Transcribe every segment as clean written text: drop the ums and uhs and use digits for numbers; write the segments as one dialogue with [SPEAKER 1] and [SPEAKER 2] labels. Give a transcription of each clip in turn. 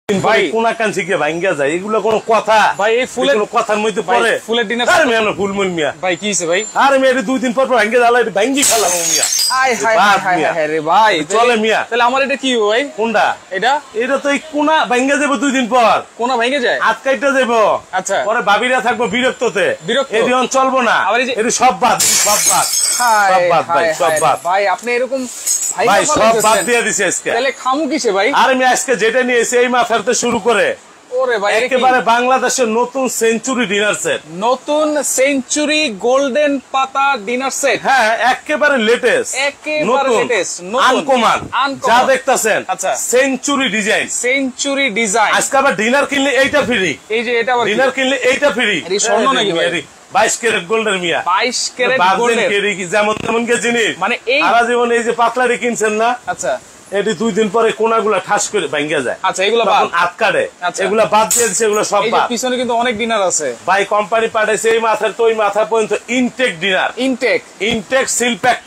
[SPEAKER 1] ভাই কোনা কান শিখে ভাঙ্গা যায় এগুলো কোন কথা
[SPEAKER 2] ভাই? এই ফুলের
[SPEAKER 1] কথার মধ্যে পড়ে
[SPEAKER 2] ফুলের ডিনার
[SPEAKER 1] আমি আমরা ফুলমুল মিয়া
[SPEAKER 2] ভাই কি হইছে ভাই?
[SPEAKER 1] আরে মিয়া এটা 2 দিন পর ভাঙ্গে জ্বালা এটা ভাঙ্গি খেলাম মিয়া।
[SPEAKER 2] হাই হাই হাই হাই রে ভাই
[SPEAKER 1] চলে মিয়া।
[SPEAKER 2] তাহলে আমার এটা কি ভাই?
[SPEAKER 1] কোনটা এটা তো এই কোনা ভাঙ্গা যাবে 2 দিন পর।
[SPEAKER 2] কোনা ভাঙ্গে যায়
[SPEAKER 1] হাত কাইটা যাবো।
[SPEAKER 2] আচ্ছা
[SPEAKER 1] পরে ভাবিরা থাকবো বিরক্ততে
[SPEAKER 2] বিরক্ত
[SPEAKER 1] এদিন চলবো না এটা সব বাদ সব বাদ সব বাদ ভাই সব বাদ
[SPEAKER 2] ভাই আপনি এরকম
[SPEAKER 1] ভাই সব বাদ দিয়ে দিছি আজকে।
[SPEAKER 2] তাহলে খামু কিসে ভাই?
[SPEAKER 1] আর আমি আজকে যেটা নিয়েছি এই মাথাতে শুরু করে
[SPEAKER 2] ওরে ভাই
[SPEAKER 1] একেবারে বাংলাদেশের নতুন সেঞ্চুরি ডিনার সেট,
[SPEAKER 2] নতুন সেঞ্চুরি গোল্ডেন পাতা ডিনার সেট।
[SPEAKER 1] হ্যাঁ একেবারে লেটেস্ট
[SPEAKER 2] একেবারে লেটেস্ট
[SPEAKER 1] আনকমন যা দেখতাছেন।
[SPEAKER 2] আচ্ছা
[SPEAKER 1] সেঞ্চুরি ডিজাইন
[SPEAKER 2] সেঞ্চুরি ডিজাইন।
[SPEAKER 1] আজকে আবার ডিনার কিনলে এইটা ফ্রি।
[SPEAKER 2] এই যে এটা আবার
[SPEAKER 1] ডিনার কিনলে এইটা ফ্রি।
[SPEAKER 2] এই স্বর্ণ নাকি ভাই?
[SPEAKER 1] 22 ক্যারেট গোল্ডের মিয়া
[SPEAKER 2] 22 ক্যারেট গোল্ডের
[SPEAKER 1] যেমন তেমন কে জিনিস
[SPEAKER 2] মানে এই
[SPEAKER 1] সারা জীবন এই যে পাতলারি কিনছেন না।
[SPEAKER 2] আচ্ছা
[SPEAKER 1] এটি 2 দিন পরে কোনাগুলা ঠাস করে ভাঙ্গা যায়।
[SPEAKER 2] আচ্ছা এগুলো বাদ
[SPEAKER 1] হাত কাটে এগুলা বাদ দিয়ে দিচ্ছে এগুলো সব বাদ।
[SPEAKER 2] পিছনে কিন্তু অনেক ডিনার আছে
[SPEAKER 1] ভাই কোম্পানি পাঠাইছে এই মাথার তো ওই মাথা পর্যন্ত intact dinner intact seal pack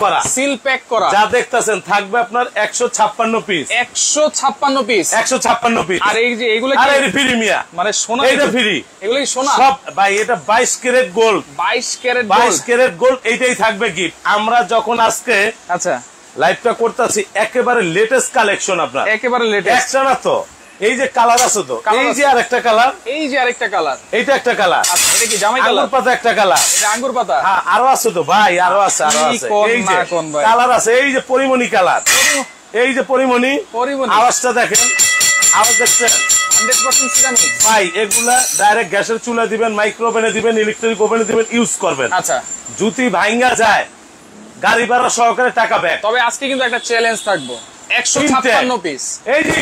[SPEAKER 1] করা যা দেখতাছেন থাকবে আপনার 156 পিস
[SPEAKER 2] 156 পিস
[SPEAKER 1] 156 পিস।
[SPEAKER 2] আর এই যে এগুলো
[SPEAKER 1] আর এই ফ্রি মিয়া
[SPEAKER 2] মানে সোনা
[SPEAKER 1] এটা ফ্রি
[SPEAKER 2] এগুলো কি সোনা
[SPEAKER 1] সব ভাই এটা 22 ক্যারেট গোল্ড
[SPEAKER 2] 22
[SPEAKER 1] ক্যারেট গোল্ড এইটাই থাকবে গিফট। আমরা যখন আজকে
[SPEAKER 2] আচ্ছা
[SPEAKER 1] লাইভটা করতেছি একেবারে লেটেস্ট কালেকশন আপনার
[SPEAKER 2] একেবারে লেটেস্ট
[SPEAKER 1] একটা না তো এই যে কালার আছে তো এই যে আরেকটা কালার
[SPEAKER 2] এই যে আরেকটা কালার
[SPEAKER 1] এইটা একটা কালার।
[SPEAKER 2] আচ্ছা এটা কি জামাই কালার?
[SPEAKER 1] আঙ্গুর পাতা একটা কালার।
[SPEAKER 2] এটা আঙ্গুর পাতা
[SPEAKER 1] হ্যাঁ আরো আছে তো ভাই আরো আছে এই যে কালার আছে এই যে পরিমণি কালার এই যে পরিমণি আওয়াজটা দেখেন আওয়াজ দেখছেন
[SPEAKER 2] 100% সিরামিক
[SPEAKER 1] ভাই এগুলা ডাইরেক্ট গ্যাসের চুলা দিবেন মাইক্রোওভেনে দিবেন ইলেকট্রিক ওভেনে দিবেন ইউজ করবেন।
[SPEAKER 2] আচ্ছা
[SPEAKER 1] যদি ভাঙ্গা যায় গাড়ি ভাড়া সহকারে টাকা ব্যাক।
[SPEAKER 2] তবে আজকে কিন্তু একটা চ্যালেঞ্জ থাকবো 156 পিস
[SPEAKER 1] এই যে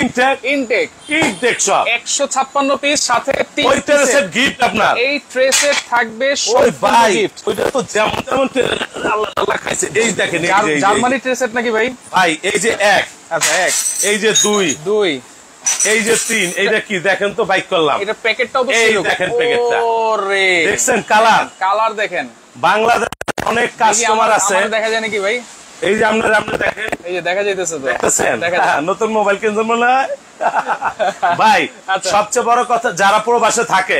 [SPEAKER 1] ইনটেক সব
[SPEAKER 2] 156 পিস সাথে 3
[SPEAKER 1] ওই ট্রেসেট গিফট আপনার
[SPEAKER 2] এই ট্রেসে থাকবে
[SPEAKER 1] ওই ভাই ওইটা তো যেমন তেমন আল্লাহ আল্লাহ খাইছে। এই দেখেন এই যে
[SPEAKER 2] জার্মানি ট্রেসেট নাকি ভাই?
[SPEAKER 1] ভাই এই যে 1
[SPEAKER 2] আচ্ছা 1
[SPEAKER 1] এই যে 2 এই যে 3 এইটা কি দেখেন তো বাইক করলাম
[SPEAKER 2] এটা প্যাকেটটাও তো
[SPEAKER 1] এই দেখেন প্যাকেটটা
[SPEAKER 2] ওরে
[SPEAKER 1] দেখছেন কালার
[SPEAKER 2] দেখেন
[SPEAKER 1] বাংলাদেশ অনেক কাস্টমার আছে
[SPEAKER 2] দেখা যায় নাকি ভাই?
[SPEAKER 1] এই যে আমরা দেখেন
[SPEAKER 2] এই যে দেখা যাইতেছে তো
[SPEAKER 1] দেখতেছেন নতুন মোবাইল কিনছেন মনে হয় ভাই। সবচেয়ে বড় কথা যারা প্রবাসে থাকে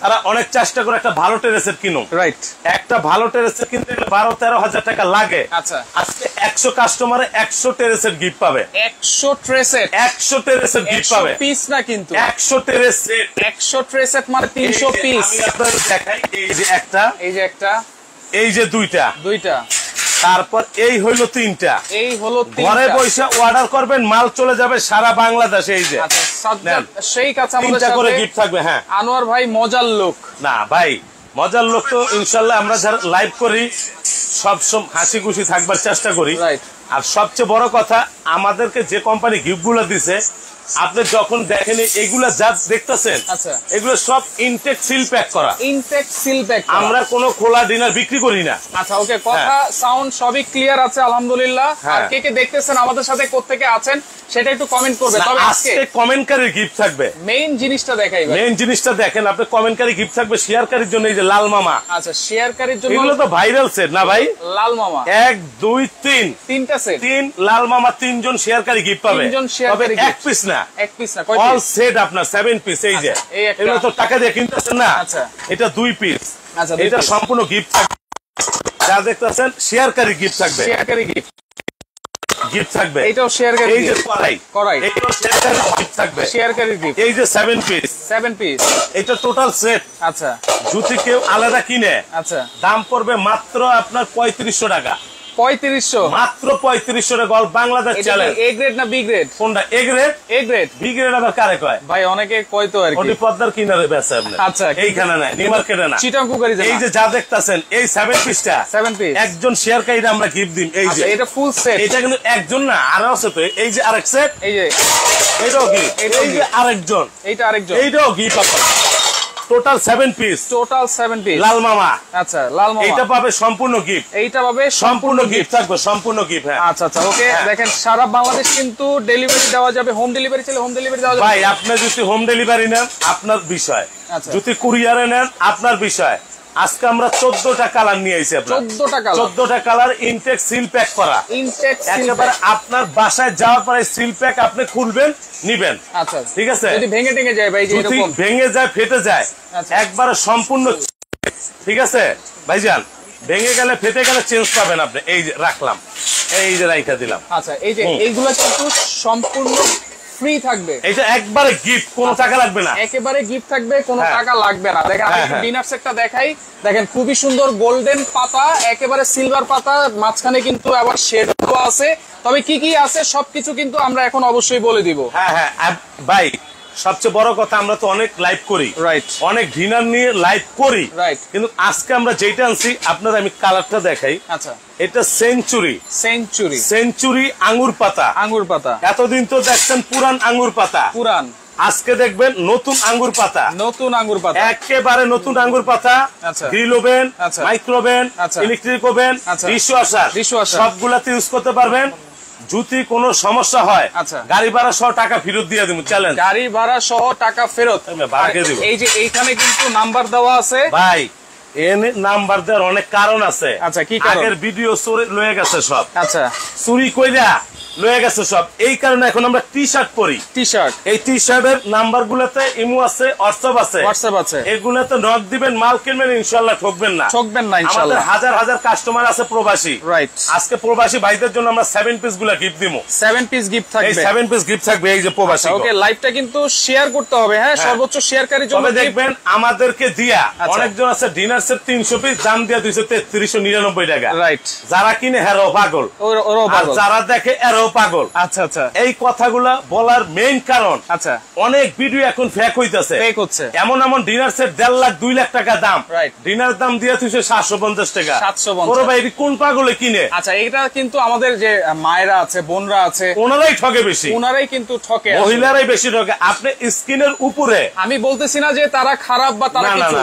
[SPEAKER 1] তারা অনেক চেষ্টা করে একটা ভালো টেরেসেট কিনুন।
[SPEAKER 2] রাইট
[SPEAKER 1] একটা ভালো টেরেসেট কিনতে গেলে 12-13 হাজার টাকা লাগে।
[SPEAKER 2] আচ্ছা
[SPEAKER 1] আজকে 100 কাস্টমারে 100 টেরেসেট গিফট পাবে
[SPEAKER 2] 100 টেরেসেট
[SPEAKER 1] গিফট পাবে
[SPEAKER 2] পিস না কিন্তু
[SPEAKER 1] 100
[SPEAKER 2] টেরেসেট মানে 300 পিস।
[SPEAKER 1] আমি আপনাদের দেখাই এই যে একটা এই যে দুইটা তারপর এই হইলো 3টা ঘরে বসে অর্ডার করবেন মাল চলে যাবে সারা বাংলাদেশে। এই যে
[SPEAKER 2] সেই কাছে আমাদের সাথে
[SPEAKER 1] করে গিফট থাকবে। হ্যাঁ
[SPEAKER 2] আনোয়ার ভাই মজার লোক
[SPEAKER 1] না ভাই মজার লোক তো ইনশাল্লাহ আমরা যারা লাইভ করি সবসময় হাসি খুশি থাকবার চেষ্টা করি। আর সবচেয়ে বড় কথা আমাদেরকে যে কোম্পানি গিফট গুলো দিছে আপনি যখন দেখেন এগুলা যা দেখতেছেন এগুলো সব ইনটেক সিল প্যাক করা আমরা কোনো খোলা ডিনার বিক্রি করি না।
[SPEAKER 2] আচ্ছা ওকে কথা সাউন্ড সবই ক্লিয়ার আছে আলহামদুলিল্লাহ। আর কে দেখতেছেন আমাদের সাথে কোত্থেকে আছেন সেটা একটু কমেন্ট করবেন। তবে আজকে
[SPEAKER 1] কমেন্টকারীর গিফট থাকবে
[SPEAKER 2] মেইন জিনিসটা দেখাই ভাই
[SPEAKER 1] মেইন জিনিসটা দেখেন আপনি কমেন্টকারী গিফট থাকবে শেয়ারকারীর জন্য এই যে লাল মামা।
[SPEAKER 2] আচ্ছা শেয়ারকারীর জন্য
[SPEAKER 1] এগুলো তো ভাইরাল সেট না ভাই?
[SPEAKER 2] লাল মামা
[SPEAKER 1] 1 2 3
[SPEAKER 2] তিনটা সেট
[SPEAKER 1] 3 লাল মামা 3 জন শেয়ারকারী গিফট পাবে। তবে এক পিস না অল সেট আপনার 7 পিস। এই যে এগুলো তো টাকা দিয়ে কিনতেছেন না।
[SPEAKER 2] আচ্ছা
[SPEAKER 1] এটা 2 পিস। আচ্ছা এটা সম্পূর্ণ গিফট থাকবে যা দেখতেছেন শেয়ারকারী গিফট থাকবে গিফট থাকবে
[SPEAKER 2] এইটাও শেয়ারকারী
[SPEAKER 1] এই যে কড়াই এইটাও শেয়ারকারী গিফট থাকবে গিফট। এই যে 7 পিস এটা টোটাল সেট।
[SPEAKER 2] আচ্ছা
[SPEAKER 1] যদি কেউ আলাদা কিনে
[SPEAKER 2] আচ্ছা
[SPEAKER 1] দাম পড়বে মাত্র আপনার 3500 টাকা
[SPEAKER 2] 3500
[SPEAKER 1] মাত্র 3500 টাকা all Bangladesh challenge.
[SPEAKER 2] A grade না বি গ্রেড?
[SPEAKER 1] কোনটা এ গ্রেড বি গ্রেড আবার কারে কয়
[SPEAKER 2] ভাই? অনেকে কয় তো আর কি
[SPEAKER 1] ওটি পদ্মার কিনারে বেচে আপনি।
[SPEAKER 2] আচ্ছা
[SPEAKER 1] এইখানে না নিউ মার্কেটে না
[SPEAKER 2] চিটাং কুকারি।
[SPEAKER 1] এই যে যা দেখতাছেন এই 7 পিসটা
[SPEAKER 2] 7 পিস
[SPEAKER 1] একজন শেয়ারকারীরা আমরা গিফট দিন। এই যে
[SPEAKER 2] এটা ফুল সেট
[SPEAKER 1] এটা কিন্তু একজন না আরো আছে তো এই যে আরেক সেট
[SPEAKER 2] এই যে
[SPEAKER 1] এটাও গিফট এই যে আরেকজন এইটাও গিফট আপনার টোটাল 7 পিস লাল মামা।
[SPEAKER 2] আচ্ছা লাল মামা
[SPEAKER 1] এটা পাবে সম্পূর্ণ গিফট সম্পূর্ণ গিফট থাকবে সম্পূর্ণ গিফট। হ্যাঁ
[SPEAKER 2] আচ্ছা ওকে দেখেন সারা বাংলাদেশ কিন্তু ডেলিভারি দেওয়া যাবে। হোম ডেলিভারি চাইলে হোম ডেলিভারি দেওয়া যাবে
[SPEAKER 1] ভাই। আপনি যদি হোম ডেলিভারি নেন আপনার বিষয়, যদি কুরিয়ারে নেন আপনার বিষয়। আজকে আমরা 14টা কালার নিয়ে আইছি আপনার। 14টা কালার ইনটেক সিল প্যাক করা। একেবারে আপনার বাসায় যাওয়ার পরে সিল প্যাক আপনি খুলবেন নিবেন।
[SPEAKER 2] আচ্ছা
[SPEAKER 1] ঠিক আছে।
[SPEAKER 2] যদি ভেঙে টেঙে যায় ভাই, যে এরকম
[SPEAKER 1] ভেঙে যায় ফেটে যায় একবারে সম্পূর্ণ। ঠিক আছে ভাইজান, ভেঙে গেলে ফেটে গেলে চেঞ্জ পাবেন আপনি। এই যে রাখলাম, এই যে রাইখা দিলাম।
[SPEAKER 2] আচ্ছা এই যে এইগুলো কিন্তু সম্পূর্ণ ফ্রি থাকবে।
[SPEAKER 1] এটা একবারে গিফট, কোনো টাকা লাগবে না।
[SPEAKER 2] একেবারে গিফট থাকবে, কোনো টাকা লাগবে না। দেখেন আমি ডিনার সেটটা দেখাই। দেখেন খুবই সুন্দর গোল্ডেন পাতা, একেবারে সিলভার পাতা, মাঝখানে কিন্তু আবার শেড আছে। তবে কি কি আছে সবকিছু কিন্তু আমরা এখন অবশ্যই বলে দিব।
[SPEAKER 1] হ্যাঁ হ্যাঁ ভাই, সবচেয়ে বড় কথা আমরা তো অনেক লাইভ করি,
[SPEAKER 2] রাইট,
[SPEAKER 1] অনেক ডিনার নিয়ে লাইভ করি,
[SPEAKER 2] রাইট,
[SPEAKER 1] কিন্তু আজকে আমরা যেটা আনছি আপনার আমি কালারটা দেখাই।
[SPEAKER 2] আচ্ছা
[SPEAKER 1] এটা সেঞ্চুরি,
[SPEAKER 2] সেঞ্চুরি,
[SPEAKER 1] সেঞ্চুরি আঙ্গুর পাতা।
[SPEAKER 2] আঙ্গুর পাতা
[SPEAKER 1] এতদিন তো দেখছেন পুরান আঙ্গুর পাতা,
[SPEAKER 2] পুরান,
[SPEAKER 1] আজকে দেখবেন নতুন আঙ্গুর পাতা,
[SPEAKER 2] নতুন আঙ্গুর পাতা,
[SPEAKER 1] একেবারে নতুন আঙ্গুর পাতা।
[SPEAKER 2] আচ্ছা
[SPEAKER 1] গ্রিল ওভেন,
[SPEAKER 2] আচ্ছা
[SPEAKER 1] মাইক্রোওভেন,
[SPEAKER 2] আচ্ছা
[SPEAKER 1] ইলেকট্রিক ওভেন,
[SPEAKER 2] আচ্ছা
[SPEAKER 1] ডিশওয়াশার, সবগুলাতে ইউজ করতে পারবেন। যদি কোনো সমস্যা হয়
[SPEAKER 2] আচ্ছা
[SPEAKER 1] গাড়ি ভাড়া সহ টাকা ফেরত দিয়ে দিব। চ্যালেঞ্জ,
[SPEAKER 2] গাড়ি ভাড়া সহ টাকা ফেরত। এই যে এইখানে কিন্তু নাম্বার দেওয়া আছে
[SPEAKER 1] ভাই, এনে নাম্বার দেওয়ার অনেক কারণ আছে।
[SPEAKER 2] আচ্ছা কি কারণ?
[SPEAKER 1] আগের ভিডিও চোরে লয়ে গেছে সব।
[SPEAKER 2] আচ্ছা
[SPEAKER 1] চুরি কইরা লয়ে গেছে সব, এই কারণে এখন আমরা টি শার্ট পরি।
[SPEAKER 2] টি শার্ট,
[SPEAKER 1] এই টি শার্টের নাম্বার গুলাতে ইমো আছে, হোয়াটসঅ্যাপ আছে,
[SPEAKER 2] হোয়াটসঅ্যাপ আছে।
[SPEAKER 1] এগুলাতে নক দিবেন, মাল কিনবেন, ইনশাআল্লাহ ঠকবেন না,
[SPEAKER 2] ঠকবেন না ইনশাআল্লাহ।
[SPEAKER 1] আমাদের হাজার হাজার কাস্টমার আছে প্রবাসী,
[SPEAKER 2] রাইট।
[SPEAKER 1] আজকে প্রবাসী ভাইদের জন্য আমরা 7 পিস গুলা গিফট দিমু।
[SPEAKER 2] 7 পিস গিফট থাকবে,
[SPEAKER 1] এই 7 পিস গিফট থাকবে। এই যে প্রবাসী,
[SPEAKER 2] ওকে লাইভটা কিন্তু শেয়ার করতে হবে। হ্যাঁ, সর্বোচ্চ শেয়ারকারীর জন্য
[SPEAKER 1] দেখবেন আমাদেরকে দিয়া অনেকজন আছে ডিনার সেট 300 পিস, দাম দিয়া 23399 টাকা।
[SPEAKER 2] রাইট,
[SPEAKER 1] যারা কিনে হেরো পাগল, আর যারা দেখে এরো পাগল।
[SPEAKER 2] আচ্ছা আচ্ছা,
[SPEAKER 1] এই কথাগুলা বলার মেইন কারণ,
[SPEAKER 2] আচ্ছা
[SPEAKER 1] অনেক ভিডিও এখন ফেক হইতাছে,
[SPEAKER 2] ফেক হচ্ছে।
[SPEAKER 1] এমন এমন ডিনার সেট 1.5 লাখ 2 লাখ টাকা দাম,
[SPEAKER 2] রাইট,
[SPEAKER 1] ডিনার দাম দিয়া 750 টাকা।
[SPEAKER 2] 750।
[SPEAKER 1] ওরে ভাই, কোন পাগলে কিনে?
[SPEAKER 2] আচ্ছা, এটা কিন্তু আমাদের যে মায়েরা আছে, বোনরা আছে,
[SPEAKER 1] ওনারাই ঠকে বেশি,
[SPEAKER 2] ওনারাই কিন্তু ঠকে,
[SPEAKER 1] মহিলারাই বেশি ঠকে। আপনি স্ক্রিনের উপরে,
[SPEAKER 2] আমি বলতেছি না যে তারা খারাপ বা তারা কিছু,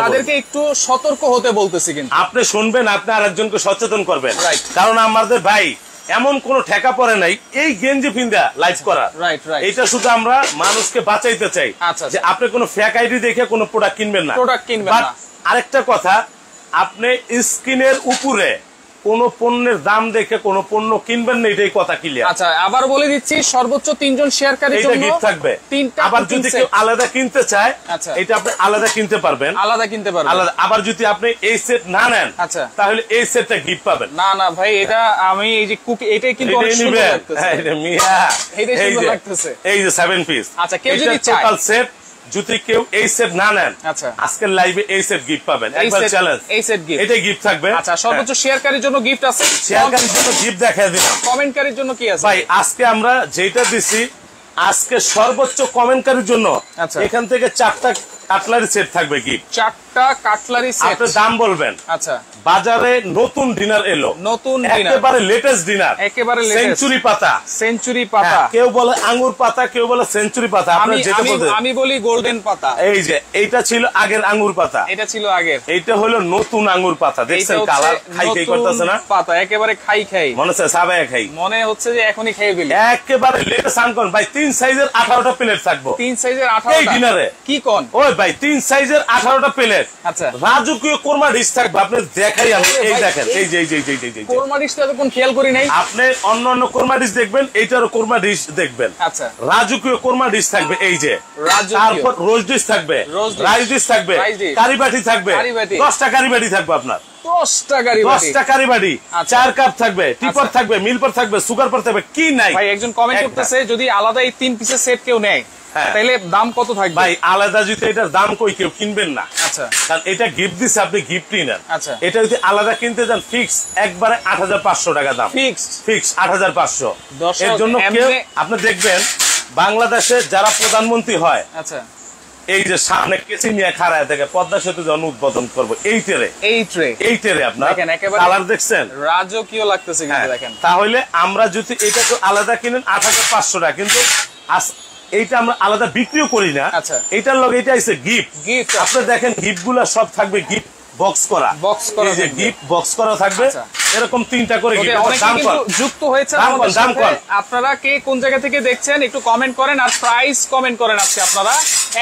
[SPEAKER 2] তাদেরকে একটু সতর্ক হতে বলতেছি। কিন্তু
[SPEAKER 1] আপনি শুনবেন, আপনি আরেকজনকে সচেতন করবেন,
[SPEAKER 2] রাইট।
[SPEAKER 1] কারণ আমাদের ভাই এমন কোন ঠেকা পড়ে নাই এই গেঞ্জি ফিন্দা লাইভ করা।
[SPEAKER 2] রাইট রাইট,
[SPEAKER 1] এটা শুধু আমরা মানুষকে বাঁচাইতে চাই,
[SPEAKER 2] আচ্ছা,
[SPEAKER 1] যে আপনি কোনো ফেক আইডি দেখে কোনো প্রোডাক্ট কিনবেন না,
[SPEAKER 2] প্রোডাক্ট কিনবেন না।
[SPEAKER 1] আরেকটা কথা, আপনি স্ক্রিনের উপরে কোন পণ্যের দাম দেখে কোন পণ্য কিনবেন না, এটাই কথা ক্লিয়ার।
[SPEAKER 2] আচ্ছা, আবার বলে দিচ্ছি, সর্বোচ্চ 3 জন শেয়ারকারীর জন্য
[SPEAKER 1] গিফট থাকবে।
[SPEAKER 2] 3টা।
[SPEAKER 1] আবার যদি কেউ আলাদা কিনতে চায়,
[SPEAKER 2] আচ্ছা,
[SPEAKER 1] এটা আপনি আলাদা কিনতে পারবেন,
[SPEAKER 2] আলাদা কিনতে পারবেন
[SPEAKER 1] আলাদা। আবার যদি আপনি এই সেট না নেন,
[SPEAKER 2] আচ্ছা,
[SPEAKER 1] তাহলে এই সেটটা গিফট পাবেন।
[SPEAKER 2] না না ভাই, এটা আমি এই যে কুকি, এটাই কিন্তু অনেক সুন্দর লাগতেছে।
[SPEAKER 1] এটা মিয়া,
[SPEAKER 2] এটাই সুন্দর লাগতেছে।
[SPEAKER 1] এই যে 7 পিস।
[SPEAKER 2] আচ্ছা, কেউ যদি চায়
[SPEAKER 1] টোটাল সেট, যদি কেউ এই সেট না নেন,
[SPEAKER 2] আচ্ছা,
[SPEAKER 1] আজকের লাইভে এই সেট গিফট পাবেন। একবার চ্যালেঞ্জ,
[SPEAKER 2] এই সেট গিফট,
[SPEAKER 1] এটাই গিফট থাকবে।
[SPEAKER 2] আচ্ছা, সর্বোচ্চ শেয়ারকারীর জন্য গিফট আছে,
[SPEAKER 1] শেয়ারকারীর জন্য গিফট দেখায় দিলাম।
[SPEAKER 2] কমেন্টকারীর জন্য কি আছে
[SPEAKER 1] ভাই? আজকে আমরা যেটা দিছি, আজকে সর্বোচ্চ কমেন্টকারীর জন্য এখান থেকে 4টা কাটলারি সেট থাকবে গিফট।
[SPEAKER 2] 4টা কাটলারি সেট।
[SPEAKER 1] আপনি দাম বলবেন।
[SPEAKER 2] আচ্ছা,
[SPEAKER 1] বাজারে নতুন ডিনার এলো,
[SPEAKER 2] নতুন ডিনার,
[SPEAKER 1] একেবারে লেটেস্ট ডিনার,
[SPEAKER 2] একেবারে লেটেস্ট,
[SPEAKER 1] সেঞ্চুরি পাতা,
[SPEAKER 2] সেঞ্চুরি পাতা।
[SPEAKER 1] কেউ বলে আঙ্গুর পাতা, কেউ বলে সেঞ্চুরি পাতা। আপনি যেটা বলতে,
[SPEAKER 2] আমি বলি গোল্ডেন পাতা।
[SPEAKER 1] এই যে এইটা ছিল আগের আঙ্গুর পাতা,
[SPEAKER 2] এটা ছিল আগের,
[SPEAKER 1] এইটা হলো নতুন আঙ্গুর পাতা। দেখছেন কালার, খাই খাই করতেছে না
[SPEAKER 2] পাতা, একেবারে খাই খাই
[SPEAKER 1] মনে হচ্ছে, সাবায় খাই
[SPEAKER 2] মনে হচ্ছে যে এখনই খেয়ে ফেলি।
[SPEAKER 1] একেবারে লেটেস্ট আঙ্গুর ভাই। 3 সাইজের 18টা প্লেট থাকবো,
[SPEAKER 2] 3 সাইজের 18টা
[SPEAKER 1] এই ডিনারে।
[SPEAKER 2] কি কোন?
[SPEAKER 1] ওই ভাই 3 সাইজের 18টা প্লেট।
[SPEAKER 2] আচ্ছা,
[SPEAKER 1] রাজকীয় কোরমা ডিশ থাকবে। আপনি দেখাই, আমি এই দেখেন, এই যে
[SPEAKER 2] কোরমা ডিশটা তো কোন খেয়াল করি নাই।
[SPEAKER 1] আপনি অন্য কোরমা ডিশ দেখবেন, এইটারও কোরমা ডিশ দেখবেন।
[SPEAKER 2] আচ্ছা,
[SPEAKER 1] রাজকীয় কোরমা ডিশ থাকবে, এই যে। তারপর রোজ ডিশ থাকবে, রাইস ডিশ থাকবে, কারি বাটি থাকবে, 10টা কারি বাটি থাকবে আপনার,
[SPEAKER 2] 10টা কারি বাটি,
[SPEAKER 1] 4 কাপ থাকবে, টিপট থাকবে, মিলপট থাকবে, সুগার পট থাকবে। কি নাই
[SPEAKER 2] ভাই? একজন কমেন্ট করতেছে, যদি আলাদা এই 3 পিসের সেট কেউ নেয়, তাহলে দাম কত থাকবে?
[SPEAKER 1] ভাই আলাদা যদি এটার দাম কই কেউ কিনবেন না।
[SPEAKER 2] আচ্ছা,
[SPEAKER 1] কারণ এটা গিফট দিছে, আপনি গিফটই নেন।
[SPEAKER 2] আচ্ছা,
[SPEAKER 1] এটা যদি আলাদা কিনতে যান, ফিক্স একবারে 8500 টাকা দাম, ফিক্স 8500। এর জন্য কেউ, আপনি দেখবেন বাংলাদেশে যারা প্রধানমন্ত্রী হয়,
[SPEAKER 2] আচ্ছা,
[SPEAKER 1] এই যে সামনে কেসি নিয়ে খাড়ায় থেকে পদ্মা সেতু যখন উদ্বোধন করবো, এই ট্রে আপনার কালার দেখছেন,
[SPEAKER 2] রাজকীয় লাগতেছে কিন্তু দেখেন।
[SPEAKER 1] তাহলে আমরা যদি এটা তো আলাদা কিনেন 8500 টাকা, কিন্তু এইটা আমরা আলাদা বিক্রিও করি না।
[SPEAKER 2] আচ্ছা,
[SPEAKER 1] এইটার লগে এটা আছে গিফট। আপনি দেখেন গিফট গুলা সব থাকবে গিফট বক্স করা, এই যে গিফট বক্স করা থাকবে এরকম 3টা করে গিফট।
[SPEAKER 2] দাম কত যুক্ত হয়েছে আমাদের সাথে? আপনারা কে কোন জায়গা থেকে দেখছেন একটু কমেন্ট করেন আর প্রাইস কমেন্ট করেন। আজকে আপনারা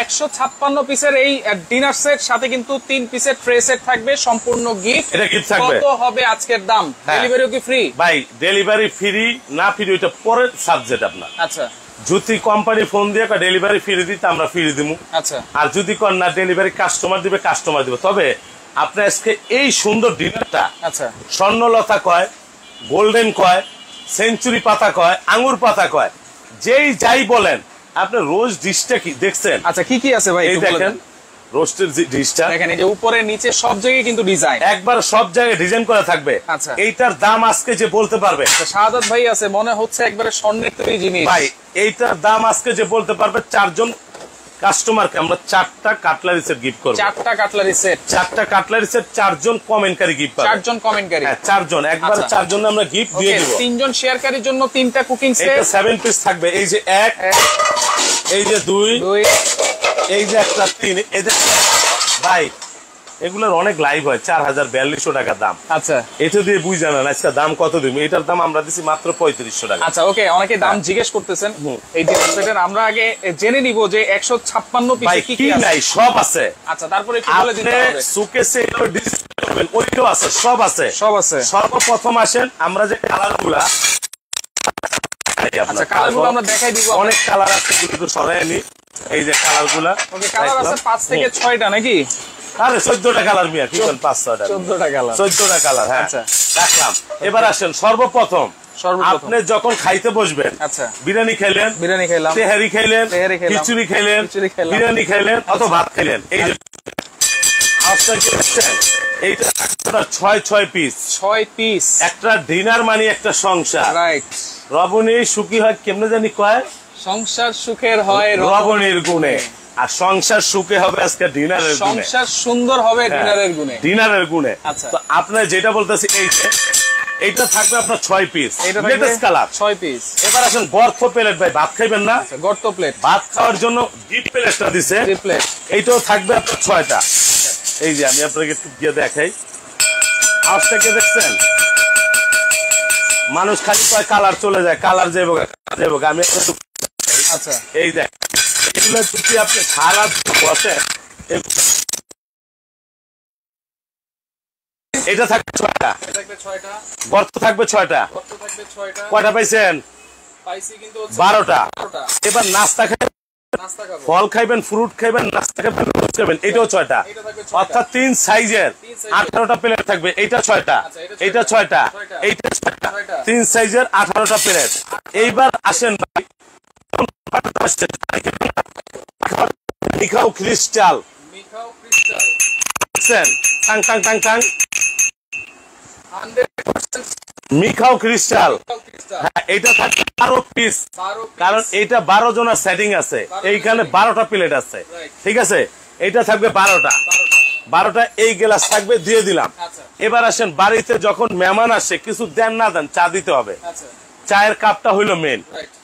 [SPEAKER 2] 156 পিসের এই ডিনার সেট সাথে কিন্তু 3 পিসের ট্রে সেট থাকবে সম্পূর্ণ গিফট।
[SPEAKER 1] এটা গিফট থাকবে।
[SPEAKER 2] কত হবে আজকের দাম? ডেলিভারিও কি ফ্রি?
[SPEAKER 1] ভাই ডেলিভারি ফ্রি না ফ্রি ওইটা পরের সাবজেক্ট আপনার।
[SPEAKER 2] আচ্ছা,
[SPEAKER 1] যদি কোম্পানি ফোন দিয়ে ডেলিভারি ফ্রি দিতে আমরা ফ্রি দিমু।
[SPEAKER 2] আচ্ছা,
[SPEAKER 1] আর যদি কোন না ডেলিভারি কাস্টমার দিবে কাস্টমার দিবে। তবে আপনি আজকে এই সুন্দর ডিনারটা,
[SPEAKER 2] আচ্ছা,
[SPEAKER 1] স্বর্ণলতা কয়, গোল্ডেন কয়, সেঞ্চুরি পাতা কয়, আঙ্গুর পাতা কয়, যেই যাই বলেন, আপনি রোজ ডিশটা কি দেখছেন?
[SPEAKER 2] আচ্ছা, কি কি আছে ভাই?
[SPEAKER 1] এই দেখেন রোস্টের ডিশটা,
[SPEAKER 2] দেখেন এই যে উপরে নিচে সব জায়গায় কিন্তু ডিজাইন,
[SPEAKER 1] একবার সব জায়গায় ডিজাইন করা থাকবে।
[SPEAKER 2] আচ্ছা,
[SPEAKER 1] এইটার দাম আজকে যে বলতে পারবে,
[SPEAKER 2] শাহাদাত ভাই আছে মনে হচ্ছে একবারে স্বর্ণের তৈরি জিনিস।
[SPEAKER 1] ভাই এইটার দাম আজকে যে বলতে পারবে 4 জন কাস্টমারকে আমরা 4টা কাটলারি সেট গিফট করব।
[SPEAKER 2] 4টা কাটলারি সেট,
[SPEAKER 1] 4টা কাটলারি সেট 4 জন কমেন্টকারী গিফট পাবে।
[SPEAKER 2] 4 জন কমেন্টকারী,
[SPEAKER 1] হ্যাঁ 4 জন একবার 4 জন আমরা গিফট দিয়ে দেব।
[SPEAKER 2] 3 জন শেয়ারকারীর জন্য 3টা কুকিং সেট,
[SPEAKER 1] এটা 7 পিস থাকবে। এই যে 1, এই যে 2, এই যে একটা 3, এই যে ভাই এগুলোর অনেক লাইভ হয়। 4042 টাকা দাম।
[SPEAKER 2] আচ্ছা,
[SPEAKER 1] এটা দিয়ে বুঝা না আজকে দাম কত দিব। এটার দাম আমরা দিছি মাত্র 3500 টাকা।
[SPEAKER 2] আচ্ছা, ওকে, অনেকে দাম জিজ্ঞেস করতেছেন এই ডিনার সেটের, আমরা আগে জেনে নিব যে 156 পিসে কি কি আছে।
[SPEAKER 1] নাই সব আছে।
[SPEAKER 2] আচ্ছা, তারপরে একটু বলে দিতে হবে।
[SPEAKER 1] সুকেসে এগুলো ডিসপ্লে করবেন, ওইটাও আছে, সব আছে,
[SPEAKER 2] সব আছে।
[SPEAKER 1] সর্বপ্রথম আসেন আমরা যে কালারগুলা,
[SPEAKER 2] আচ্ছা, কালারগুলো আমরা দেখাই দিব।
[SPEAKER 1] অনেক কালার আছে, কিন্তু সরাই নি। এই যে কালারগুলা,
[SPEAKER 2] ওকে, কালার আছে 5 থেকে 6টা নাকি?
[SPEAKER 1] আরে 14টা কালার মিয়া, কি বলেন? 5-6টা,
[SPEAKER 2] 14টা কালার,
[SPEAKER 1] 14টা কালার। হ্যাঁ,
[SPEAKER 2] আচ্ছা,
[SPEAKER 1] রাখলাম। এবার আসেন সর্বপ্রথম আপনি যখন খাইতে বসবেন,
[SPEAKER 2] আচ্ছা,
[SPEAKER 1] বিরিয়ানি খাইলেন,
[SPEAKER 2] বিরিয়ানি খাইলাম,
[SPEAKER 1] তেহারি খাইলেন, খিচুড়ি খাইলেন, বিরিয়ানি খাইলেন অথবা ভাত খাইলেন, এই যে এইটা 6 পিস,
[SPEAKER 2] 6 পিস।
[SPEAKER 1] একটা ডিনার মানে একটা সংসার।
[SPEAKER 2] রাইট,
[SPEAKER 1] রবণী সুখী হয় কেমনে জানি কয়,
[SPEAKER 2] সংসার সুখের হয়
[SPEAKER 1] রবণীর গুণে, আর সংসার সুখে হবে আজকে ডিনারের গুণে,
[SPEAKER 2] সংসার সুন্দর হবে ডিনারের গুণে,
[SPEAKER 1] ডিনারের গুণে।
[SPEAKER 2] আচ্ছা,
[SPEAKER 1] তো আপনার যেটা বলতেছি এইটা থাকবে আপনার 6 পিস, লেটেস্ট কালার
[SPEAKER 2] 6 পিস।
[SPEAKER 1] এবার আসেন গর্ত প্লেট। ভাই ভাত খাইবেন না?
[SPEAKER 2] গর্ত প্লেট,
[SPEAKER 1] ভাত খাওয়ার জন্য ডিপ প্লেটটা দিছে, এইটাও থাকবে আপনার 6টা। এই যে আমি আপনাকে একটু দিয়ে দেখাই, আওয়াজটাকে দেখছেন? মানুষ খালি কয় কালার চলে যায়, কালার যাইব যাইব। আমি
[SPEAKER 2] আচ্ছা,
[SPEAKER 1] এই দেখ, এগুলো যদি আপনি সারা বসে, এটা থাকবে 6টা, গর্ত থাকবে 6টা। কয়টা পাইছেন?
[SPEAKER 2] পাইছি
[SPEAKER 1] 12টা। এবার নাস্তা খাবেন, ফল খাইবেন, ফ্রুট খাইবেন, নাস্তা খাইবেন, খাবেন, এটাও 6টা। অর্থাৎ 3 সাইজের 18টা প্লেট থাকবে। এইটা 6টা, এইটা 6টা, এইটা 6টা, 3 সাইজের 18টা প্লেট। এইবার আসেন মিখাও ক্রিস্টাল, টাং টাং টাং টাং, মিখাও ক্রিস্টাল। হ্যাঁ, এটা থাকবে 12 পিস, কারণ এইটা 12 জনের সেটিং আছে, এইখানে 12টা প্লেট আছে। ঠিক আছে, এইটা থাকবে 12টা। এই গ্লাস থাকবে, দিয়ে দিলাম। এবার আসেন বাড়িতে যখন মেহমান আসে, কিছু দেন না দেন, চা দিতে হবে। চায়ের কাপটা হইলো মেন,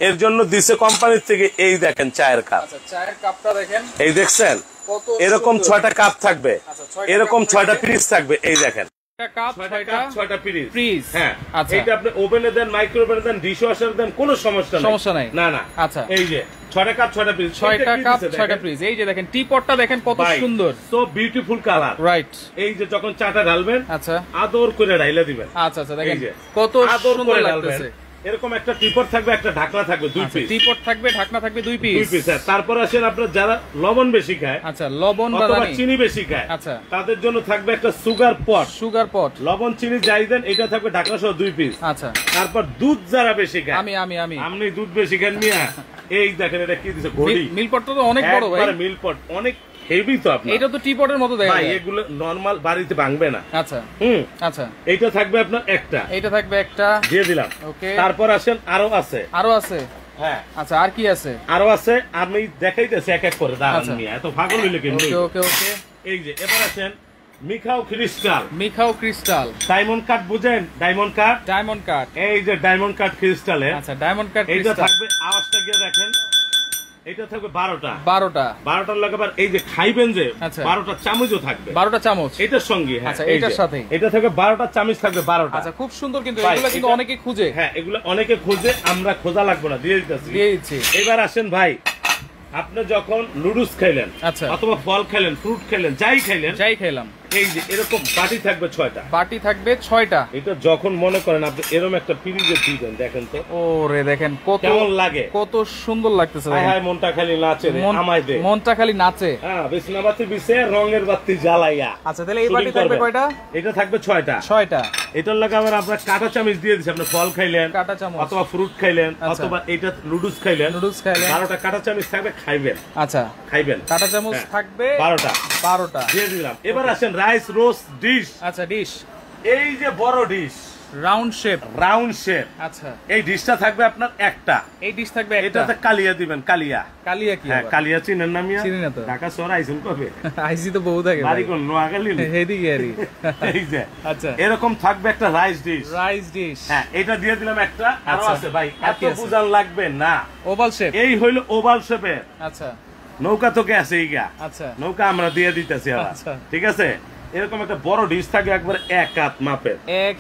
[SPEAKER 1] এর জন্য দিছে কোম্পানির থেকে। এই দেখেন চায়ের কাপ,
[SPEAKER 2] চায়ের কাপটা দেখেন,
[SPEAKER 1] এই দেখছেন? এরকম 6টা কাপ থাকবে, এরকম 6টা পিস থাকবে। এই দেখেন, 6টা পিস। হ্যাঁ, এটা আপনি ওভেনে দেন, মাইক্রোওভেনে দেন, ডিশ ওয়াশারে দেন, কোনো সমস্যা নাই। না না, আচ্ছা, এই যে 6টা কাপ 6টা পিস,
[SPEAKER 2] 6টা কাপ 6টা পিস। এই যে দেখেন টিপটটা দেখেন কত সুন্দর,
[SPEAKER 1] সো বিউটিফুল কালার। রাইট, এই যে যখন চাটা ঢালবেন,
[SPEAKER 2] আচ্ছা,
[SPEAKER 1] আদর করে ঢাইলা দিবেন।
[SPEAKER 2] আচ্ছা আচ্ছা, দেখেন কত সুন্দর লাগতেছে।
[SPEAKER 1] এরকম একটা টিপট থাকবে, একটা ঢাকনা থাকবে, 2 পিস
[SPEAKER 2] টিপট থাকবে, ঢাকনা থাকবে 2 পিস।
[SPEAKER 1] তারপর আসেন আপনারা যারা লবণ বেশি খায়,
[SPEAKER 2] আচ্ছা, লবণ বা
[SPEAKER 1] চিনি বেশি খায়,
[SPEAKER 2] আচ্ছা,
[SPEAKER 1] তাদের জন্য থাকবে একটা সুগার পট। লবণ চিনি যাই দেন, এটা থাকবে ঢাকনা সহ 2 পিস।
[SPEAKER 2] আচ্ছা,
[SPEAKER 1] তারপর দুধ যারা বেশি খায়,
[SPEAKER 2] আমি
[SPEAKER 1] দুধ বেশি খান মিয়া, এই দেখেন এটা কি দিছে, ঘড়ি।
[SPEAKER 2] মিলপটটা তো অনেক বড় ভাই,
[SPEAKER 1] মিলপট অনেক হেভি। তো আপনি
[SPEAKER 2] এটা তো টিপটের মতো দেখা যায়,
[SPEAKER 1] এগুলো নরমাল বাড়িতে ভাঙবে না।
[SPEAKER 2] আচ্ছা, আচ্ছা,
[SPEAKER 1] এইটা থাকবে আপনার একটা,
[SPEAKER 2] এইটা থাকবে একটা, দিয়ে দিলাম। ওকে,
[SPEAKER 1] তারপর আসেন আরো আছে। হ্যাঁ,
[SPEAKER 2] আচ্ছা, আর কি আছে?
[SPEAKER 1] আরো আছে, আমি দেখাইতেছি এক এক করে। দাঁড়ান মিয়া, এত পাগল হইলে কেন?
[SPEAKER 2] ওকে,
[SPEAKER 1] এই যে এবার আসেন মিখাও
[SPEAKER 2] ক্রিস্টাল,
[SPEAKER 1] ডায়মন্ড কাট বুঝেন? ডায়মন্ড কাট, এই যে ডায়মন্ড কাট ক্রিস্টালের।
[SPEAKER 2] আচ্ছা, ডায়মন্ড কাট
[SPEAKER 1] এইটা থাকবে, আওয়াজটা গিয়ে দেখেন, এটা থাকবে 12টা
[SPEAKER 2] 12টার
[SPEAKER 1] লাগে আবার এই যে খাইবেন যে
[SPEAKER 2] আচ্ছা
[SPEAKER 1] 12টা চামচও থাকবে
[SPEAKER 2] 12টা চামচ
[SPEAKER 1] এটার সঙ্গে। হ্যাঁ
[SPEAKER 2] আচ্ছা এটার সাথে
[SPEAKER 1] এটা থাকবে 12টা চামচ থাকবে 12টা।
[SPEAKER 2] আচ্ছা খুব সুন্দর কিন্তু এগুলো কিন্তু অনেকে খুঁজে।
[SPEAKER 1] হ্যাঁ এগুলো অনেকে খুঁজে, আমরা খোঁজা লাগবে না, দিয়ে দিচ্ছি। এবার আসেন ভাই, আপনি যখন নুডলস খাইলেন
[SPEAKER 2] আচ্ছা
[SPEAKER 1] অথবা ফল খাইলেন, ফ্রুট খাইলেন, যাই খাইলাম, এই যে এরকম বাটি থাকবে 6টা।
[SPEAKER 2] বাটি থাকবে 6টা।
[SPEAKER 1] এটা যখন মনে করেন আপনি এরকম একটা ফ্রিজে দিবেন, দেখেন তো
[SPEAKER 2] ওরে দেখেন কত
[SPEAKER 1] কেমন লাগে,
[SPEAKER 2] কত সুন্দর লাগতেছে।
[SPEAKER 1] হায় মনটা খালি নাচে রে, আমায় দে,
[SPEAKER 2] মনটা খালি নাচে।
[SPEAKER 1] হ্যাঁ বিছনা বাতি বিছে রঙের বাতি জ্বালাইয়া।
[SPEAKER 2] আচ্ছা তাহলে এই বাটি থাকবে কয়টা?
[SPEAKER 1] এটা থাকবে 6টা। এটার লাগে আবার আপনার কাঁটা চামচ দিয়ে দিচ্ছি। আপনি ফল খাইলেন
[SPEAKER 2] কাঁটা চামচ
[SPEAKER 1] অথবা ফ্রুট খাইলেন অথবা এটা নুডলস খাইলেন 12টা কাঁটা চামচ থাকবে, খাইবেন।
[SPEAKER 2] আচ্ছা
[SPEAKER 1] খাইবেন,
[SPEAKER 2] কাঁটা চামচ থাকবে
[SPEAKER 1] 12টা দিয়ে দিলাম। এবার আসেন রাইস রোস্ট ডিশ।
[SPEAKER 2] আচ্ছা ডিশ,
[SPEAKER 1] এই যে বড় ডিশ
[SPEAKER 2] রাউন্ড শেপ। আচ্ছা
[SPEAKER 1] এই ডিশটা থাকবে আপনার একটা।
[SPEAKER 2] এই ডিশ থাকবে একটা।
[SPEAKER 1] এটাতে কালিয়া দিবেন, কালিয়া
[SPEAKER 2] কি?
[SPEAKER 1] হ্যাঁ কালিয়া চিনেন না মিয়া?
[SPEAKER 2] চিনি না তো।
[SPEAKER 1] ঢাকা শহর আইছেন কবে?
[SPEAKER 2] আইসি তো বহু থাকে।
[SPEAKER 1] বাড়ি কোন? নোয়াখালী?
[SPEAKER 2] এদিকে আরি।
[SPEAKER 1] এই যে
[SPEAKER 2] আচ্ছা
[SPEAKER 1] এরকম থাকবে একটা রাইস ডিশ। হ্যাঁ এটা দিয়ে দিলাম একটা। আরো আছে ভাই, এত বুঝান লাগবে না।
[SPEAKER 2] ওভাল শেপ,
[SPEAKER 1] এই হইলো ওভাল শেপের।
[SPEAKER 2] আচ্ছা
[SPEAKER 1] নৌকা তো গেছে ইগা।
[SPEAKER 2] আচ্ছা
[SPEAKER 1] নৌকা আমরা দিয়ে দিতেছি আবার। ঠিক আছে, এরকম একটা বড় ডিশ থাকবে, একবার 1 হাত মাপের,
[SPEAKER 2] 1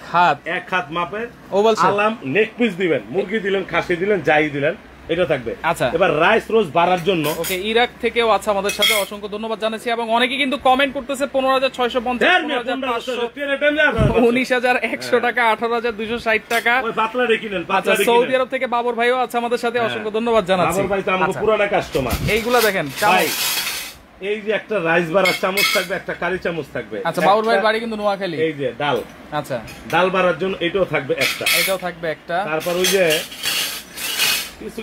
[SPEAKER 2] হাত
[SPEAKER 1] মাপের
[SPEAKER 2] ওভাল শেপ।
[SPEAKER 1] আলাম নেক পিস দিবেন, মুরগি দিলেন, খাসি দিলেন, যাই দিলেন, এটা থাকবে।
[SPEAKER 2] আচ্ছা
[SPEAKER 1] এবার রাইস রোজ বাড়ার জন্য
[SPEAKER 2] ওকে ইরাক থেকেও আছে আমাদের সাথে, অসংখ্য ধন্যবাদ জানাচ্ছি। এবং অনেকে কিন্তু কমেন্ট করতেছে 15,650, 19,100 টাকা, 18,260 টাকা।
[SPEAKER 1] ওই পাতলা কিনেন।
[SPEAKER 2] আচ্ছা সৌদি আরব থেকে বাবর ভাইও আছে আমাদের সাথে, অসংখ্য ধন্যবাদ জানাচ্ছি।
[SPEAKER 1] বাবর ভাই তো আমাদের পুরানা কাস্টমার।
[SPEAKER 2] এইগুলা দেখেন
[SPEAKER 1] ভাই, এই যে একটা রাইস বাড়ার চামচ থাকবে, একটা কারি চামচ থাকবে।
[SPEAKER 2] আচ্ছা বাবর ভাইয়ের বাড়ি কিন্তু নোয়াখালী।
[SPEAKER 1] এই যে ডাল,
[SPEAKER 2] আচ্ছা
[SPEAKER 1] ডাল বাড়ার জন্য এটাও থাকবে একটা। তারপর ওই যে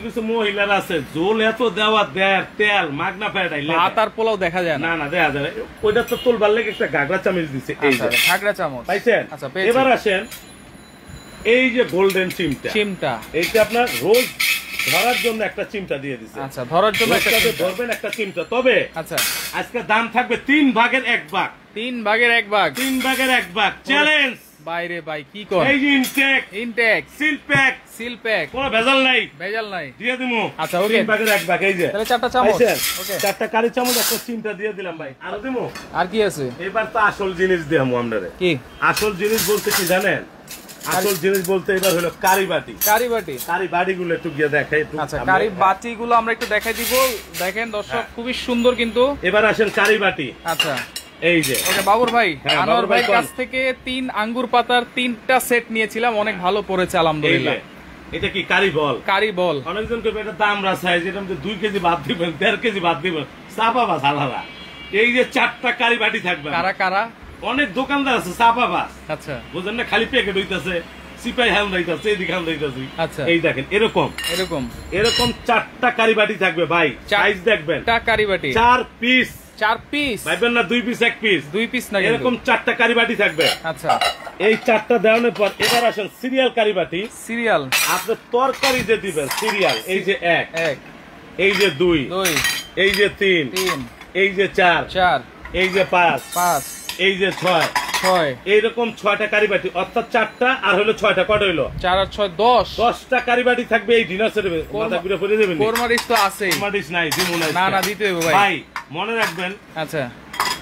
[SPEAKER 1] কিছু মহিলার আছে জোল এত দেওয়া দেয়, তেল মাগনা ফেটাই
[SPEAKER 2] ভাত আর পোলাও দেখা যায়
[SPEAKER 1] না, দেখা যায় না। ওইটা তো তোলবার লেগে একটা গাগরা চামচ দিছে, এই যে
[SPEAKER 2] গাগরা চামচ
[SPEAKER 1] পাইছেন। এবার আসেন এই যে গোল্ডেন চিমটা, এইটা আপনার রোজ ধরার জন্য একটা চিমটা দিয়ে দিছে।
[SPEAKER 2] আচ্ছা ধরার জন্য
[SPEAKER 1] ধরবেন একটা চিমটা। তবে
[SPEAKER 2] আচ্ছা
[SPEAKER 1] আজকে দাম থাকবে 3 ভাগের 1 ভাগ।
[SPEAKER 2] 3 ভাগের 1 ভাগ।
[SPEAKER 1] 3 ভাগের 1 ভাগ চ্যালেঞ্জ।
[SPEAKER 2] বাইরে ভাই কি কর,
[SPEAKER 1] এই যে ইনটেক সিল প্যাক কোনো ভেজাল নাই দিয়ে দিমু।
[SPEAKER 2] আচ্ছা ওকে
[SPEAKER 1] 3 ভাগের 1 ভাগ। এই যে
[SPEAKER 2] তাহলে 4টা চামচ,
[SPEAKER 1] ওকে 4টা কারি চামচ, একটা চিমটা দিয়ে দিলাম ভাই। আরো দিমু?
[SPEAKER 2] আর কি আছে?
[SPEAKER 1] এবার তো আসল জিনিস দিমু আপনারে। কি আসল জিনিস বলতে কি জানেন? আসল জিনিস বলতে এবার হলো কারি বাটি গুলো একটু গিয়ে দেখাই একটু।
[SPEAKER 2] আচ্ছা কারি বাটি গুলো আমরা একটু দেখাই দিব। দেখেন দর্শক খুবই সুন্দর কিন্তু।
[SPEAKER 1] এবার আসেন কারি বাটি।
[SPEAKER 2] আচ্ছা
[SPEAKER 1] এই যে
[SPEAKER 2] ওকে বাবর ভাই, আনোয়ার ভাই কাছ থেকে 3 আঙ্গুর পাতার 3টা সেট নিয়েছিলাম, অনেক ভালো পড়েছে আলহামদুলিল্লাহ।
[SPEAKER 1] এটা কি কারি বল? অনেকজন কবে এটা দাম রাসায়, যেটা 2 কেজি বাদ দিবেন, 1.5 কেজি বাদ দিবেন, চাপাবাস আলাদা। এই যে 4টা কারি বাটি থাকবে। কারা? অনেক দোকানদার আছে চাপাবাস। আচ্ছা বুঝেন না, খালি প্যাকেট হইতাছে, সিপাই হাল দিতেছে, এদিকে হাল দিতেছে। আচ্ছা এই দেখেন এরকম 4টা কারি বাটি থাকবে ভাই। সাইজ দেখবেন, 4 কারি বাটি 4 পিস ভাইবেন না 2 পিস 1 পিস 2 পিস না, এরকম 4টা কারি বাটি থাকবে। আচ্ছা এই 4টা দেওয়ানোর পর এবার আসেন সিরিয়াল কারি বাটি। সিরিয়াল আপনি তরকারি যে দিবেন সিরিয়াল। এই যে 1, এই যে 2, এই যে 3, এই যে 4, এই যে 5, এই যে 6, এইরকম 6টা কারি বাটি, অর্থাৎ 4টা আর হলো 6টা, কত হইলো? 4 আর 6 10টা কারি বাটি থাকবে এই ডিনার সেটে। মাথা ঘুরে পড়ে যাবেন। কোরমা ডিশ তো আছেই। কোরমা ডিশ নাই, দিমু না দিতে হবে ভাই। মনে রাখবেন। আচ্ছা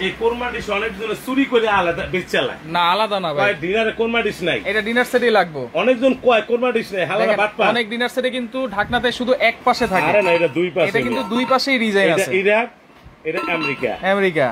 [SPEAKER 1] এই কোরমা ডিশ অনেকজন চুরি করে আলাদা বেচালায়। না আলাদা না ভাই, ডিনারে কোরমা ডিশ নাই, এটা ডিনার সেটেই লাগবে। অনেকজন কয় কোরমা ডিশ নাই, হালালা বাটপা। অনেক ডিনার সেটে কিন্তু ঢাকনাতে শুধু এক পাশে থাকে। আরে না, এটা দুই পাশে। এটা কিন্তু দুই পাশেই ডিজাইন আছে। এটা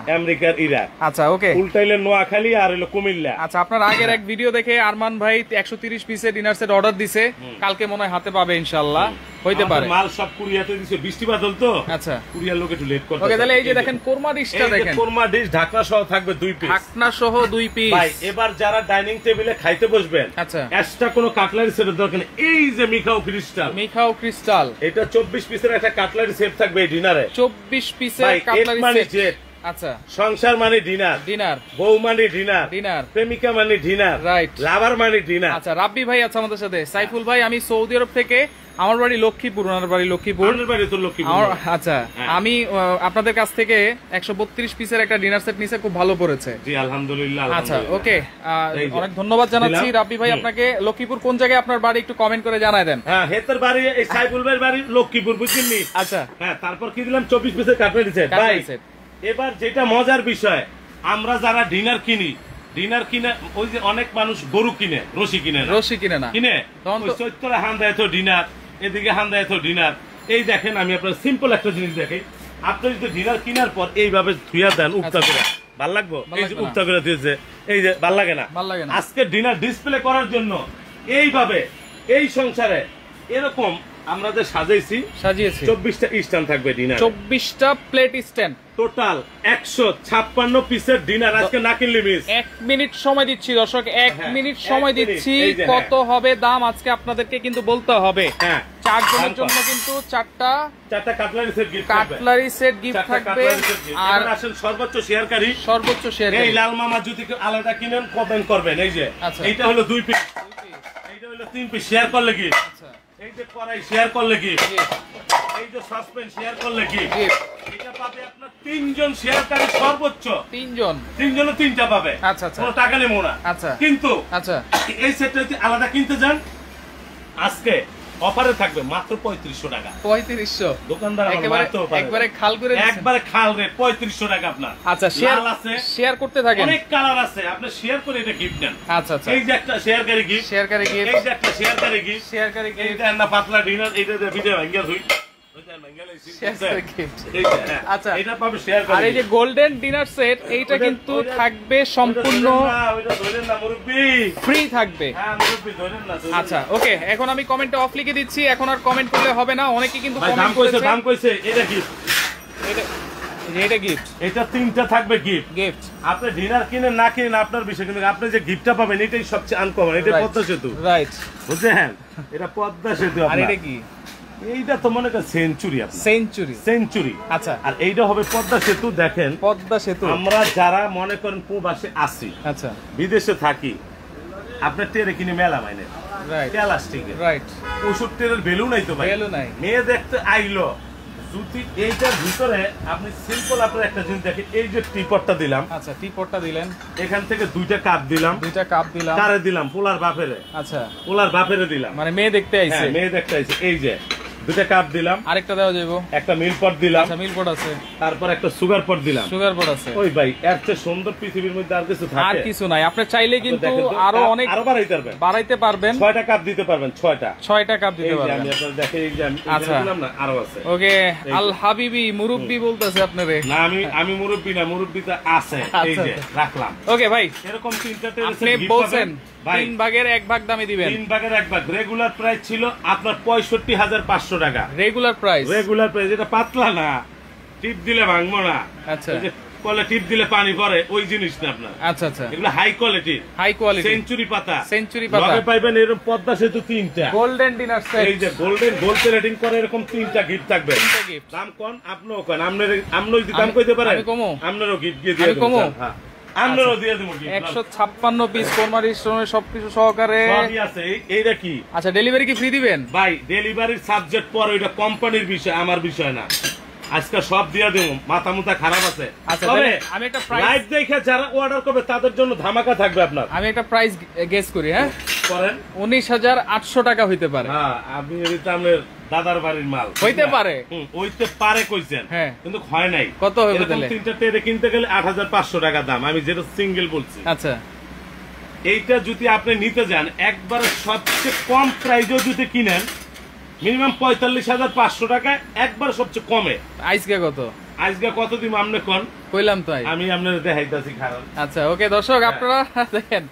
[SPEAKER 1] আমেরিকার ইরাক। আচ্ছা ওকে, উল্টাইলে নোয়াখালী আর হলো কুমিল্লা। আচ্ছা আপনার আগের এক ভিডিও দেখে আরমান ভাই 130 পিসের ডিনার সেট অর্ডার দিছে, কালকে মনে হয় হাতে পাবে ইনশাআল্লাহ। হইতে পারে মাল সব কুরিয়াতে দিছে, বৃষ্টি বাদল তো। আচ্ছা কুরিয়ার লোক একটু লেট করতে। ওকে তাহলে এই যে দেখেন কোরমা ডিশটা দেখেন, কোরমা ডিশ ঢাকনা সহ থাকবে 2 পিস। ঢাকনা সহ 2 পিস ভাই। এবার যারা ডাইনিং টেবিলে খাইতে বসবেন, আচ্ছা এক্সট্রা কোনো কাটলারি সেটের দরকার নেই। এই যে মিখাও ক্রিস্টাল, এটা 24 পিসের একটা কাটলারি সেট থাকবে এই ডিনারে। 24 পিসের কাটলারি সেট। আচ্ছা সংসার মানে ডিনার, বউ মানে ডিনার, প্রেমিকা মানে ডিনার, রাইট, লাভার মানে ডিনার। আচ্ছা রাব্বি ভাই আছে আমাদের সাথে, সাইফুল ভাই আমি সৌদি আরব থেকে
[SPEAKER 2] আমার বাড়ি লক্ষ্মীপুর, ওনার বাড়ি লক্ষ্মীপুর।
[SPEAKER 1] আপনার বাড়ি তো লক্ষ্মীপুর।
[SPEAKER 2] আচ্ছা, আমি আপনাদের কাছ থেকে 132 পিসের একটা ডিনার সেট নিছে, খুব ভালো পড়েছে।
[SPEAKER 1] জি আলহামদুলিল্লাহ।
[SPEAKER 2] আচ্ছা ওকে, অনেক ধন্যবাদ জানাচ্ছি রাব্বি ভাই আপনাকে। লক্ষ্মীপুর কোন জায়গায় আপনার বাড়ি একটু কমেন্ট করে জানায় দেন।
[SPEAKER 1] হ্যাঁ, হেতের বাড়ি এই সাইফুল ভাইয়ের বাড়ি লক্ষ্মীপুর, বুঝছেন নি?
[SPEAKER 2] আচ্ছা
[SPEAKER 1] হ্যাঁ, তারপর কি দিলাম 24 পিসের কাটলেট সেট। ভাই এবার যেটা মজার বিষয়, আমরা যারা ডিনার কিনে, ওই যে অনেক মানুষ গরু কিনে, রশি কিনে না কিনে চৈত্তরে হান্দায় তো ডিনার, এদিকে হান্দায় তো ডিনার। এই দেখেন, আমি আপনার সিম্পল একটা জিনিস দেখি, আপনি যদি ডিনার কেনার পর এইভাবে ধুইয়া দেন উক্তা করে, ভাল লাগবো? এই যে উক্তা করে দিয়েছে, এই যে ভাল লাগে না? আজকে ডিনার ডিসপ্লে করার জন্য এইভাবে এই সংসারে এরকম আমরা যে সাজিয়েছি 24টা স্ট্যান্ড থাকবে ডিনার,
[SPEAKER 2] 24টা প্লেট স্ট্যান্ড,
[SPEAKER 1] টোটাল 156 পিসের ডিনার। আজকে না কিনলে মিস।
[SPEAKER 2] 1 মিনিট সময় দিচ্ছি দর্শক, 1 মিনিট সময় দিচ্ছি। কত হবে দাম আজকে আপনাদেরকে কিন্তু বলতে হবে।
[SPEAKER 1] হ্যাঁ,
[SPEAKER 2] 4 জনের জন্য কিন্তু 4টা
[SPEAKER 1] কাটলারি সেট গিফট
[SPEAKER 2] থাকবে।
[SPEAKER 1] আর আসেন সর্বোচ্চ শেয়ারকারী, এই লাল মামা যদি আলাদা কিনেন কমেন্ট করবেন। এই যে এইটা হলো 2 পিস, এইটা হলো 3 পিস, শেয়ার করলে কি? এই যে কড়াই শেয়ার করলে কি? এই যে সাসপেন্স শেয়ার করলে কি? এটা পাবে আপনার 3 জন শেয়ারকারী, সর্বোচ্চ 3 জন 3টা পাবে।
[SPEAKER 2] আচ্ছা,
[SPEAKER 1] কোনো টাকা নেবো না।
[SPEAKER 2] আচ্ছা,
[SPEAKER 1] কিন্তু
[SPEAKER 2] আচ্ছা
[SPEAKER 1] এই সেটটা যদি আলাদা কিনতে যান, আজকে অফারে থাকবে মাত্র 3500 টাকা।
[SPEAKER 2] 3500
[SPEAKER 1] দোকানদার
[SPEAKER 2] একবারে খাল করে দিয়েছেন,
[SPEAKER 1] একবারে খাল রে 3500 টাকা আপনার।
[SPEAKER 2] আচ্ছা, শেয়ার করতে থাকেন,
[SPEAKER 1] অনেক কালার আছে, আপনি শেয়ার করে এটা গিফট দেন।
[SPEAKER 2] আচ্ছা আচ্ছা,
[SPEAKER 1] এই যে একটা শেয়ারকারী গিফট, এই যে একটা শেয়ারকারী গিফট, এইটা না পাতলা ডিনার, এইটা দিয়ে ভিডিও ভাঙিয়া ধুই।
[SPEAKER 2] আচ্ছা, এটা পাবে শেয়ার করে। আর এই যে গোল্ডেন ডিনার সেট, এইটা কিন্তু থাকবে সম্পূর্ণ ফ্রি থাকবে। আচ্ছা ওকে, এখন আমি কমেন্টে অফ লিখে দিচ্ছি, এখন আর কমেন্ট করলে হবে না। অনেকে কিন্তু কমেন্ট করেছে,
[SPEAKER 1] দাম কইছে, এটা গিফট,
[SPEAKER 2] এটা গিফট,
[SPEAKER 1] এটা 3টা থাকবে গিফট। আপনি ডিনার কিনে না কিনে আপনার বিষয়, কিন্তু আপনি যে গিফটটা পাবেন এটাই সবচেয়ে আনকমন। এটা পদ্মা সেতু, রাইট? বুঝছেন, এটা পদ্মা সেতু।
[SPEAKER 2] আর এটা কি?
[SPEAKER 1] এইটা তো মনে করেন সেঞ্চুরি। আচ্ছা, আর এইটা হবে পদ্মা সেতু। দেখেন
[SPEAKER 2] পদ্মা সেতু,
[SPEAKER 1] আমরা যারা মনে করেন প্রবাসে আসি, আচ্ছা বিদেশে থাকি, আপনার টেরে কিনে মেলা মাইনে, রাইট? ওষুধ টেরের ভ্যালু নাই তো ভাই, মেয়ে দেখতে আইলো যদি এইটার ভিতরে আপনি সিম্পল আপনার একটা জিনিস দেখেন, এই যে টিপটটা দিলাম, আচ্ছা টিপটটা দিলেন, এখান থেকে 2টা কাপ দিলাম, কারে দিলাম পোলার বাপেরে, আচ্ছা পোলার বাপেরে দিলাম, মানে মেয়ে দেখতে আইছে, এই যে 2টা কাপ দিলাম, আরেকটা দেওয়া যাবে, একটা মিল্ক পট দিলাম, আচ্ছা মিল্ক পট আছে, তারপর একটা সুগার পট দিলাম, ওই ভাই এর চেয়ে সুন্দর পৃথিবীর মধ্যে আর কিছু থাকে? আর কিছু নাই। আপনি চাইলে কিন্তু আরো অনেক বাড়াইতে পারবেন, 6টা কাপ দিতে পারবেন, 6টা কাপ দিতে পারবেন। আমি আপনাদের দেখাই, এই যে আমি দিলাম না, আরো আছে। ওকে, আল হাবিবি মুরব্বি বলতেছে আপনারে না, আমি মুরব্বি না, মুরব্বিটা আছে, এই যে রাখলাম। ওকে ভাই, এরকম 3টা আপনি বলছেন 3 ভাগের 1 ভাগ দামে দিবেন, 3 ভাগের 1 ভাগ। রেগুলার প্রাইস ছিল আপনার 65,500 টাকা, রেগুলার প্রাইস। এটা পাতলা না, টিপ দিলে ভাঙবো না। আচ্ছা, কলে টিপ দিলে পানি পড়ে, ওই জিনিস না আপনার। আচ্ছা আচ্ছা, এগুলো হাই কোয়ালিটি, সেঞ্চুরি পাতা লগে পাইবেন। এরকম পদ্মা সেতু 3টা গোল্ডেন ডিনার সেট, এই যে গোল্ডেন গোল্ড প্লেটিং করে এরকম 3টা গিফট থাকবে। দাম কোন আপনিও কোন, আপনি যদি দাম কইতে পারেন আপনারও গিফট দিয়ে দিয়ে দেব। হ্যাঁ, আমরাও দিয়ে দেব গিফট। 156 পিস কোরমারি স্টোনের সবকিছু সহকারে সবই আছে। এইটা কি? আচ্ছা, ডেলিভারি কি ফ্রি দিবেন? ভাই ডেলিভারির সাবজেক্ট পরে, ওইটা কোম্পানির বিষয়, আমার বিষয় না। আজকে সব দিয়ে দেব, মাথা মুথা খারাপ আছে। তবে আমি একটা প্রাইস লাইভ দেখে যারা অর্ডার করবে তাদের জন্য ধামাকা থাকবে আপনার। আমি একটা প্রাইস গেস করি, হ্যাঁ করেন। 19,800 টাকা হইতে পারে। হ্যাঁ, আপনি এটা আপনার দাদার বাড়ির মাল হইতে পারে, হইতে পারে কইছেন, হ্যাঁ কিন্তু হয় নাই। কত হবে তাহলে? 3টা টেরে কিনতে গেলে 8,500 টাকা দাম, আমি যেটা সিঙ্গেল বলছি। আচ্ছা, এইটা যদি আপনি নিতে যান একবারে সবচেয়ে কম প্রাইসেও যদি কিনেন, মিনিমাম 45,500 টাকা, একবার সবচেয়ে কমে। আজকে কত দিব আপনি কোন? কইলাম তো আমি আপনাদের দেখাইতাছি খারাপ। আচ্ছা ওকে দর্শক, আপনারা দেখেন,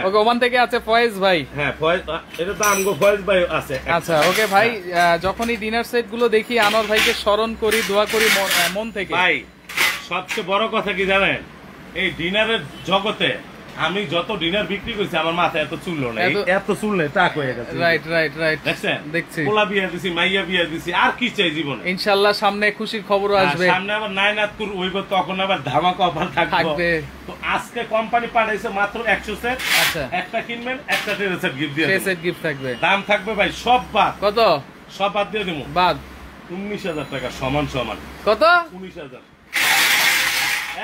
[SPEAKER 1] ওকে ওমান থেকে আছে ফয়েজ ভাই। হ্যাঁ ফয়েজ, এটা তো আমগো ফয়েজ ভাই আছে। আচ্ছা ওকে ভাই, যখনই ডিনার সেট গুলো দেখি আনোয়ার ভাইকে স্মরণ করি, দোয়া করি মন থেকে। ভাই সবচেয়ে বড় কথা কি জানেন, এই ডিনারের জগতে আমি যত ডিনার বিক্রি করছি, আমার মাথায় এত চুল নেই, এত চুল নেই, টাক হয়ে গেছে। রাইট দেখছেন, দেখছি পোলা বিয়া দিছি, মাইয়া বিয়া দিছি, আর কি চাই জীবনে? ইনশাআল্লাহ সামনে খুশির খবর আসবে, সামনে আবার নাইনাতপুর হইব, তখন আবার ধামাকা অফার থাকবে। তো আজকে কোম্পানি পাঠাইছে মাত্র 100 সেট। আচ্ছা, একটা কিনবেন, একটা ট্রে সেট গিফট দিয়ে, ট্রে সেট গিফট থাকবে। দাম থাকবে ভাই সব বাদ কত? সব বাদ দিয়ে দেবো
[SPEAKER 2] বাদ
[SPEAKER 1] 19,000 টাকা সমান সমান।
[SPEAKER 2] কত?
[SPEAKER 1] 19,000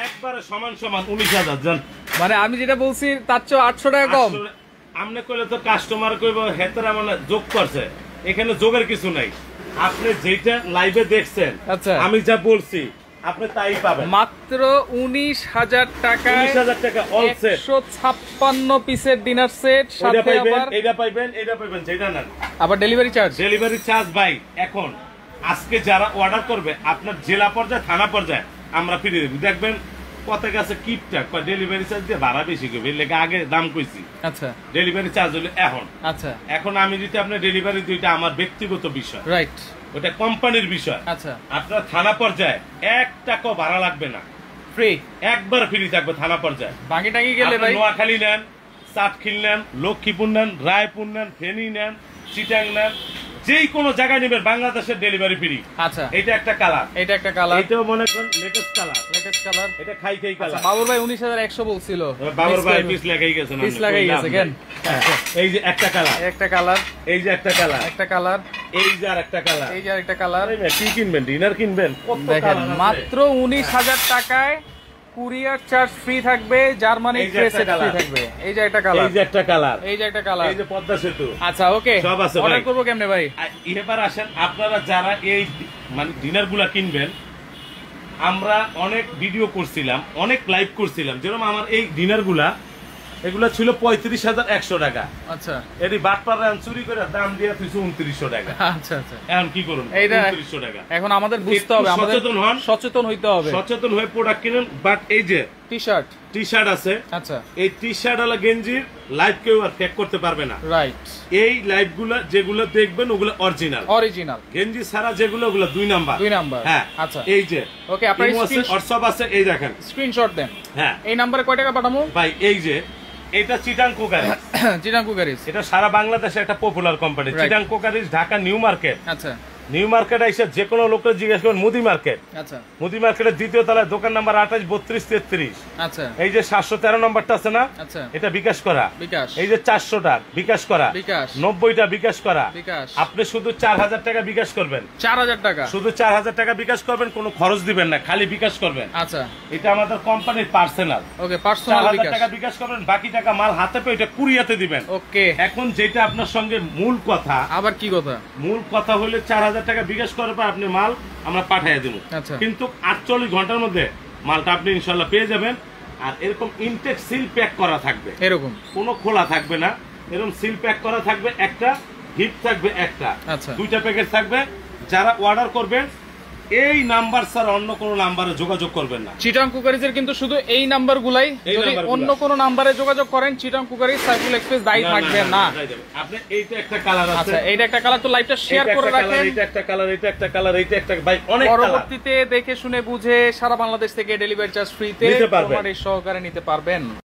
[SPEAKER 1] একবারে সমান সমান 19,000 জান।
[SPEAKER 2] মানে আমি যেটা বলছি তার চেয়ে 800 টাকা কম।
[SPEAKER 1] আমনে কইলে তো কাস্টমার কইব হেতরা মানে যোগ করছে, এখানে যোগের কিছু নাই। আপনি যেটা লাইভে দেখছেন,
[SPEAKER 2] আচ্ছা,
[SPEAKER 1] আমি যা বলছি আপনি তাই পাবেন।
[SPEAKER 2] মাত্র 19,000 টাকায়
[SPEAKER 1] 19,000 টাকা অল সেট,
[SPEAKER 2] 156 পিসের ডিনার সেট,
[SPEAKER 1] এটা
[SPEAKER 2] সাথে
[SPEAKER 1] পাইবেন,
[SPEAKER 2] আবার
[SPEAKER 1] এটা পাইবেন, এটা পাইবেন, যেটা নেন।
[SPEAKER 2] আবার ডেলিভারি চার্জ।
[SPEAKER 1] ডেলিভারি চার্জ ভাই এখন আজকে যারা অর্ডার করবে আপনার জেলা পর্যায়ে থানা পর্যায়ে আমরা ফিরে দেব। দেখবেন কত কাছে কিপটা ডেলিভারি চার্জ দিয়ে ভাড়া বেশি করবে, এর লেগে আগে দাম কইছি।
[SPEAKER 2] আচ্ছা,
[SPEAKER 1] ডেলিভারি চার্জ হলো এখন।
[SPEAKER 2] আচ্ছা,
[SPEAKER 1] এখন আমি যদি আপনার ডেলিভারি দুইটা আমার ব্যক্তিগত বিষয়,
[SPEAKER 2] রাইট,
[SPEAKER 1] ওটা কোম্পানির বিষয়।
[SPEAKER 2] আচ্ছা,
[SPEAKER 1] আপনার থানা পর্যায়ে 1 টাকাও ভাড়া লাগবে না,
[SPEAKER 2] ফ্রি,
[SPEAKER 1] একবার ফ্রি থাকবে থানা পর্যায়ে।
[SPEAKER 2] বাকি টাকি গেলে
[SPEAKER 1] আপনি
[SPEAKER 2] ভাই
[SPEAKER 1] নোয়াখালী নেন, চাটখিল নেন, লক্ষ্মীপুর নেন, রায়পুর নেন, ফেনী নেন, চিটাং নেন, যেই কোনো জায়গায় নেবেন বাংলাদেশের ডেলিভারি ফ্রি।
[SPEAKER 2] আচ্ছা,
[SPEAKER 1] এটা একটা কালার,
[SPEAKER 2] এটা একটা কালার,
[SPEAKER 1] এটাও মনে করেন লেটেস্ট কালার,
[SPEAKER 2] লেটেস্ট কালার।
[SPEAKER 1] এটা খাই খাই কালার।
[SPEAKER 2] বাবুর ভাই 19,100 বলছিল,
[SPEAKER 1] বাবর ভাই পিস লাগাই গেছেন,
[SPEAKER 2] পিস লাগাই গেছে কেন?
[SPEAKER 1] এই যে একটা কালার,
[SPEAKER 2] একটা কালার,
[SPEAKER 1] এই যে একটা কালার,
[SPEAKER 2] একটা কালার,
[SPEAKER 1] এই যে আর একটা কালার,
[SPEAKER 2] এই যে আরেকটা কালার।
[SPEAKER 1] কি কিনবেন? ডিনার কিনবেন? কত
[SPEAKER 2] দেখেন
[SPEAKER 1] কালার আছে।
[SPEAKER 2] মাত্র 19,000 টাকায় কুরিয়ার চার্জ ফ্রি থাকবে, জার্মানি
[SPEAKER 1] এই যে
[SPEAKER 2] প্রেস
[SPEAKER 1] একটা
[SPEAKER 2] ফ্রি
[SPEAKER 1] কালার।
[SPEAKER 2] থাকবে। এই যে একটা কালার,
[SPEAKER 1] এই যে একটা কালার,
[SPEAKER 2] এই যে একটা কালার,
[SPEAKER 1] এই যে পদ্মা সেতু।
[SPEAKER 2] আচ্ছা, ওকে,
[SPEAKER 1] সব আছে
[SPEAKER 2] অর্ডার
[SPEAKER 1] ভাই।
[SPEAKER 2] করব কেমনে ভাই?
[SPEAKER 1] এবার আসেন, আপনারা যারা এই মানে ডিনার গুলা কিনবেন, আমরা অনেক ভিডিও করছিলাম, অনেক লাইভ করছিলাম, যেরকম আমার এই ডিনার গুলা এগুলা ছিল 35,100 টাকা।
[SPEAKER 2] আচ্ছা,
[SPEAKER 1] এটি বাটপাড়া চুরি করে দাম দিয়ে তুইছে 2900 টাকা।
[SPEAKER 2] আচ্ছা, আচ্ছা,
[SPEAKER 1] এখন কি করুন?
[SPEAKER 2] এইটা
[SPEAKER 1] 2900 টাকা।
[SPEAKER 2] এখন আমাদের বুঝতে
[SPEAKER 1] একটু
[SPEAKER 2] হবে, আমাদের
[SPEAKER 1] সচেতন হন,
[SPEAKER 2] সচেতন হইতে হবে।
[SPEAKER 1] সচেতন হয়ে প্রোডাক্ট কিনুন। বাট এই যে
[SPEAKER 2] টি-শার্ট,
[SPEAKER 1] টি শার্ট আছে,
[SPEAKER 2] আচ্ছা,
[SPEAKER 1] এই টি শার্ট ওলা গেঞ্জির লাইভ কেউ আর চেক করতে পারবে না।
[SPEAKER 2] রাইট,
[SPEAKER 1] এই লাইভ গুলা যেগুলো দেখবেন ওগুলো অরিজিনাল,
[SPEAKER 2] অরিজিনাল।
[SPEAKER 1] গেঞ্জি ছাড়া যেগুলো ওগুলো 2 নাম্বার।
[SPEAKER 2] 2 নাম্বার,
[SPEAKER 1] হ্যাঁ,
[SPEAKER 2] আচ্ছা,
[SPEAKER 1] এই যে
[SPEAKER 2] ওকে, আপনার
[SPEAKER 1] হোয়াটসঅ্যাপ আছে, এই দেখেন,
[SPEAKER 2] স্ক্রিনশট দেন।
[SPEAKER 1] হ্যাঁ,
[SPEAKER 2] এই নম্বরে কয় টাকা পাঠাবো
[SPEAKER 1] ভাই? এই যে এটা চিটাং কোকারিজ,
[SPEAKER 2] চিটাং কুকারিজ,
[SPEAKER 1] এটা সারা বাংলাদেশে একটা popular company.
[SPEAKER 2] Right.
[SPEAKER 1] Chittagong crockeries Dhaka new market.
[SPEAKER 2] আচ্ছা,
[SPEAKER 1] নিউ মার্কেট এসে যে কোনো লোকের জিজ্ঞেস করেন মুদি মার্কেট।
[SPEAKER 2] আচ্ছা,
[SPEAKER 1] মুদি মার্কেটের দ্বিতীয় তলায় দোকান নাম্বার 28 32 33।
[SPEAKER 2] আচ্ছা,
[SPEAKER 1] এই যে 713 নম্বরটা আছে না,
[SPEAKER 2] আচ্ছা,
[SPEAKER 1] এটা বিকাশ করা।
[SPEAKER 2] বিকাশ,
[SPEAKER 1] এই যে 400টা বিকাশ করা,
[SPEAKER 2] বিকাশ,
[SPEAKER 1] 90টা বিকাশ করা।
[SPEAKER 2] বিকাশ,
[SPEAKER 1] আপনি শুধু 4000 টাকা বিকাশ করবেন,
[SPEAKER 2] 4,000 টাকা,
[SPEAKER 1] শুধু 4000 টাকা বিকাশ করবেন, কোনো খরচ দিবেন না, খালি বিকাশ করবেন।
[SPEAKER 2] আচ্ছা,
[SPEAKER 1] এটা আমাদের কোম্পানির পার্সোনাল।
[SPEAKER 2] ওকে, পার্সোনাল
[SPEAKER 1] 4000
[SPEAKER 2] বিকাশ,
[SPEAKER 1] টাকা বিকাশ করবেন, বাকি টাকা মাল হাতে পেয়ে এটা কুরিয়াতে দিবেন।
[SPEAKER 2] ওকে।
[SPEAKER 1] এখন যেটা আপনার সঙ্গে মূল কথা,
[SPEAKER 2] আবার কি কথা?
[SPEAKER 1] মূল কথা হলে 4000 টাকা বিকাশ করার পর আপনি মাল আমরা পাঠিয়ে দেবো।
[SPEAKER 2] আচ্ছা,
[SPEAKER 1] কিন্তু 48 ঘন্টার মধ্যে মালটা আপনি ইনশাল্লাহ পেয়ে যাবেন। আর এরকম ইনটেক সিল প্যাক করা থাকবে,
[SPEAKER 2] এরকম
[SPEAKER 1] কোনো খোলা থাকবে না, এরকম সিল প্যাক করা থাকবে, একটা গিফট থাকবে, একটা
[SPEAKER 2] আচ্ছা,
[SPEAKER 1] 2টা প্যাকেট থাকবে। যারা অর্ডার করবেন এই নাম্বার স্যার অন্য কোনো নাম্বারে যোগাযোগ করবেন না।
[SPEAKER 2] চিটাং কুকারিজের কিন্তু শুধু এই নাম্বার গুলাই,
[SPEAKER 1] এই
[SPEAKER 2] যদি
[SPEAKER 1] নাম্বারগুলা।
[SPEAKER 2] অন্য কোনো নাম্বারে যোগাযোগ করেন চিটাং কুকারিজ সাইকেল এক্সপ্রেস দায়ী থাকবে না।
[SPEAKER 1] আপনি এইটা একটা কালার আছে,
[SPEAKER 2] আচ্ছা, এইটা একটা কালার, তো লাইভটা শেয়ার করে রাখেন।
[SPEAKER 1] এইটা একটা কালার, এইটা একটা কালার, এইটা একটা, ভাই অনেক কালার।
[SPEAKER 2] পরবর্তীতে দেখে শুনে বুঝে সারা বাংলাদেশ থেকে ডেলিভারি চার্জ ফ্রিতে
[SPEAKER 1] নিতে পারবেন।
[SPEAKER 2] সহকারে নিতে পারবেন।